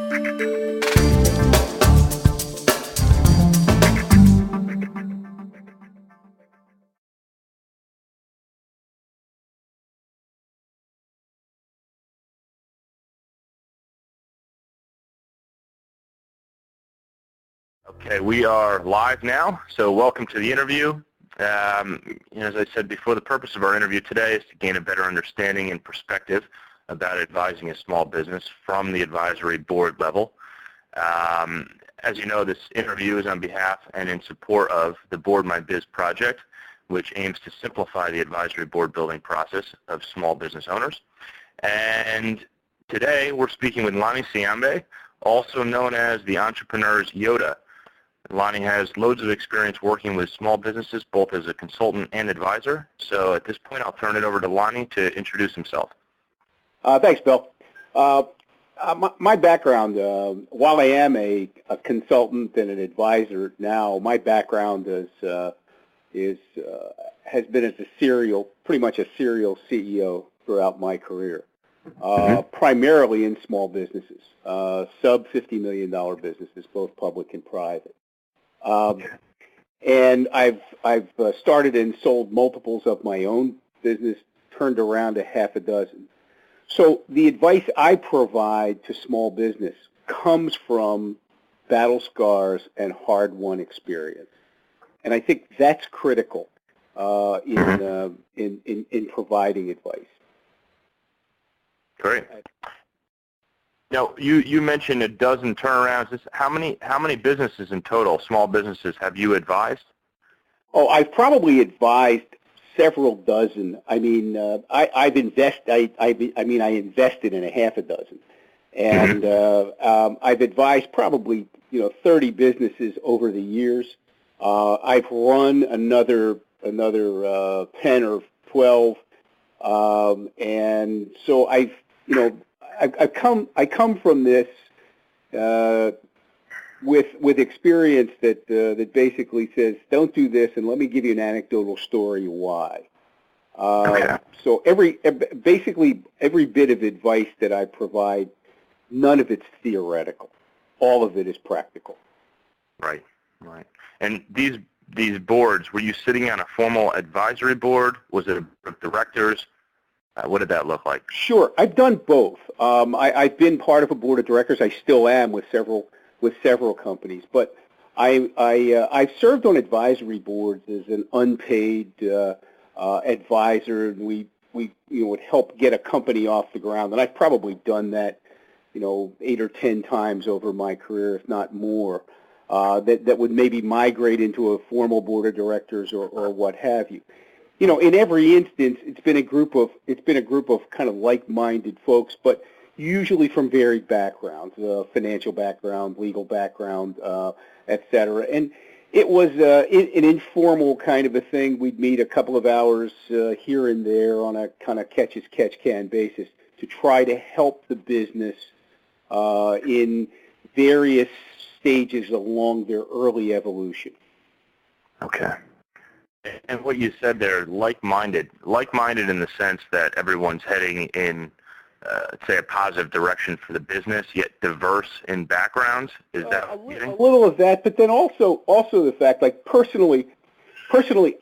Okay, we are live now, so welcome to the interview. As I said before, the purpose of our interview today is to gain a better understanding and perspective about advising a small business from the advisory board level. As you know, this interview is on behalf and in support of the Board My Biz project, which aims to simplify the advisory board building process of small business owners. And today we're speaking with Lonnie Siambe, also known as the entrepreneur's Yoda. Lonnie has loads of experience working with small businesses, both as a consultant and advisor. So at this point, I'll turn it over to Lonnie to introduce himself. Thanks, Bill. My background, while I am a consultant and an advisor now, my background has been as pretty much a serial CEO throughout my career, primarily in small businesses, sub $50 million businesses, both public and private. And I've started and sold multiples of my own business, turned around a half a dozen. So the advice I provide to small business comes from battle scars and hard-won experience, and I think that's critical in providing advice. Great. Now, you mentioned a dozen turnarounds. How many businesses in total, small businesses, have you advised? Oh, I've probably advised several dozen. I mean, I invested in a half a dozen, and I've advised probably 30 businesses over the years. I've run another 10 or 12, and so I come from this with experience that basically says, don't do this, and let me give you an anecdotal story why. So basically every bit of advice that I provide, none of it's theoretical. All of it is practical. Right. And these boards, were you sitting on a formal advisory board? Was it a board of directors? What did that look like? Sure, I've done both. I've been part of a board of directors. I still am with several companies, but I've served on advisory boards as an unpaid advisor, and we would help get a company off the ground. And I've probably done that 8 or 10 times over my career, if not more. That would maybe migrate into a formal board of directors or what have you. In every instance, it's been a group of kind of like-minded folks, but usually from varied backgrounds, financial background, legal background, et cetera. And it was an informal kind of a thing. We'd meet a couple of hours here and there on a kind of catch-as-catch-can basis to try to help the business in various stages along their early evolution. Okay. And what you said there, like-minded in the sense that everyone's heading in, say, a positive direction for the business, yet diverse in backgrounds. Is that a little of that? But then also the fact, like personally,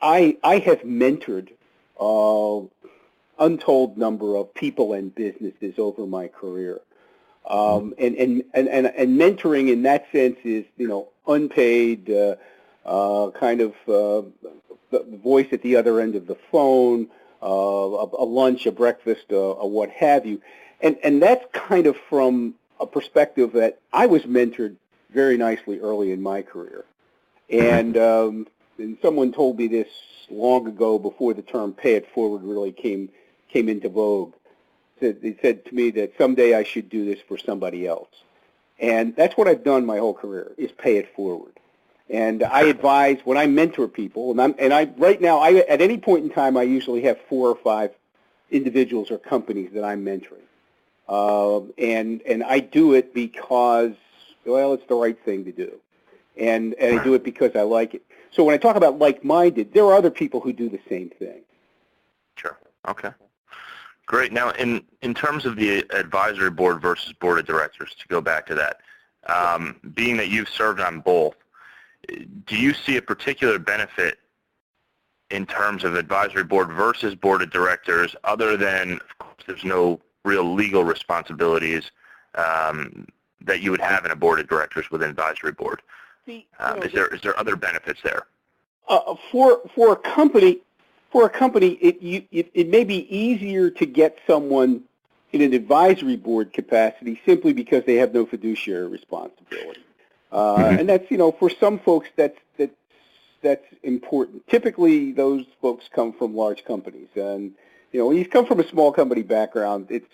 I have mentored untold number of people and businesses over my career, and mentoring in that sense is unpaid, kind of. The voice at the other end of the phone, a lunch, a breakfast, a what have you. And that's kind of from a perspective that I was mentored very nicely early in my career. And someone told me this long ago before the term pay it forward really came into vogue. They said to me that someday I should do this for somebody else. And that's what I've done my whole career, is pay it forward. And I advise when I mentor people, and I right now at any point in time I usually have 4 or 5 individuals or companies that I'm mentoring, and I do it because it's the right thing to do, and I do it because I like it. So when I talk about like-minded, there are other people who do the same thing. Sure. Okay. Great. Now, in terms of the advisory board versus board of directors, to go back to that, being that you've served on both, do you see a particular benefit in terms of advisory board versus board of directors, other than, of course, there's no real legal responsibilities that you would have in a board of directors with an advisory board? Is there other benefits there? For a company, it may be easier to get someone in an advisory board capacity simply because they have no fiduciary responsibility, and that's for some folks that's important. Typically, those folks come from large companies, and when you come from a small company background, it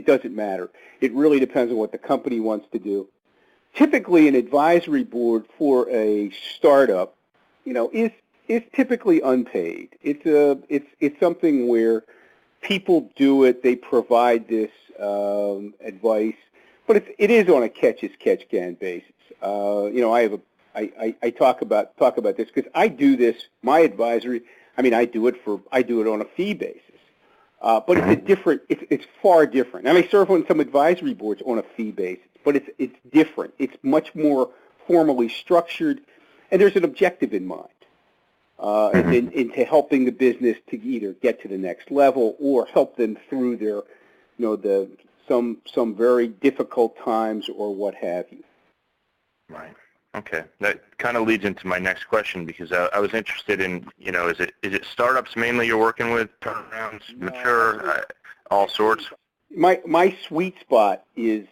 doesn't matter. It really depends on what the company wants to do. Typically, an advisory board for a startup, is typically unpaid. It's something where people do it. They provide this advice, but it is on a catch-as-catch-can basis. I talk about this because I do this. My advisory, I do it on a fee basis, but it's far different. I may serve on some advisory boards on a fee basis, but it's different. It's much more formally structured, and there's an objective in mind. Into helping the business to either get to the next level or help them through their, some very difficult times or what have you. Right. Okay. That kind of leads into my next question, because I was interested in, is it startups mainly you're working with, turnarounds, mature, all sorts? My sweet spot is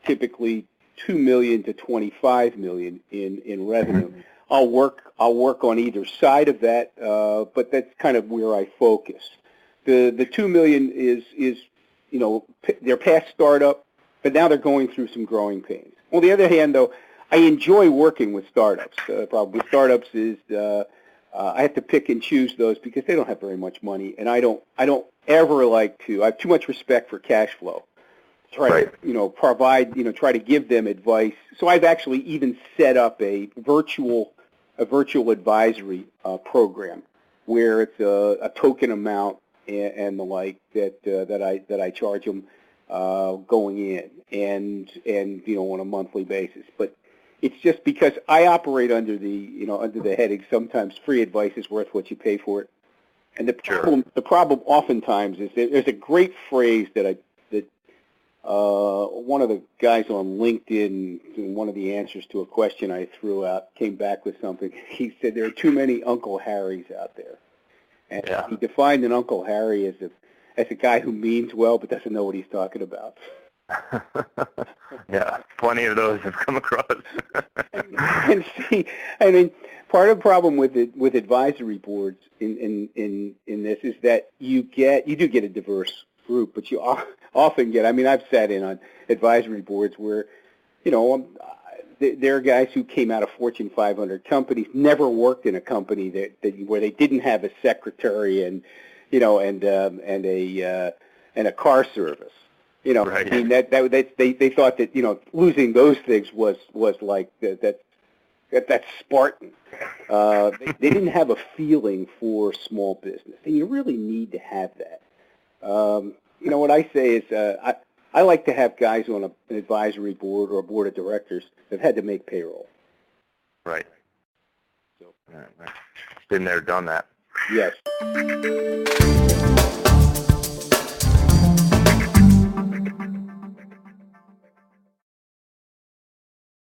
typically $2 million to $25 million in revenue. Mm-hmm. I'll work on either side of that, but that's kind of where I focus. The $2 million is they're past startup, but now they're going through some growing pains. On the other hand, though, I enjoy working with startups. The problem with startups is I have to pick and choose those because they don't have very much money, and I don't ever like to. I have too much respect for cash flow. Try to give them advice. So I've actually even set up a virtual advisory program where it's a token amount and the like that I charge them going in and on a monthly basis. But it's just because I operate under the heading sometimes free advice is worth what you pay for it. And the problem oftentimes is there's a great phrase that one of the guys on LinkedIn, in one of the answers to a question I threw out, came back with something. He said there are too many Uncle Harrys out there. And he defined an Uncle Harry as a guy who means well but doesn't know what he's talking about. Yeah, plenty of those have come across. and see, part of the problem with advisory boards in this is that you do get a diverse group, but you often get, I've sat in on advisory boards where, there are guys who came out of Fortune 500 companies, never worked in a company where they didn't have a secretary and a car service. Right. They thought that losing those things was like that's Spartan. They didn't have a feeling for small business, and you really need to have that. What I say is I like to have guys on an advisory board or a board of directors that had to make payroll. Right. So, been there, done that. Yes.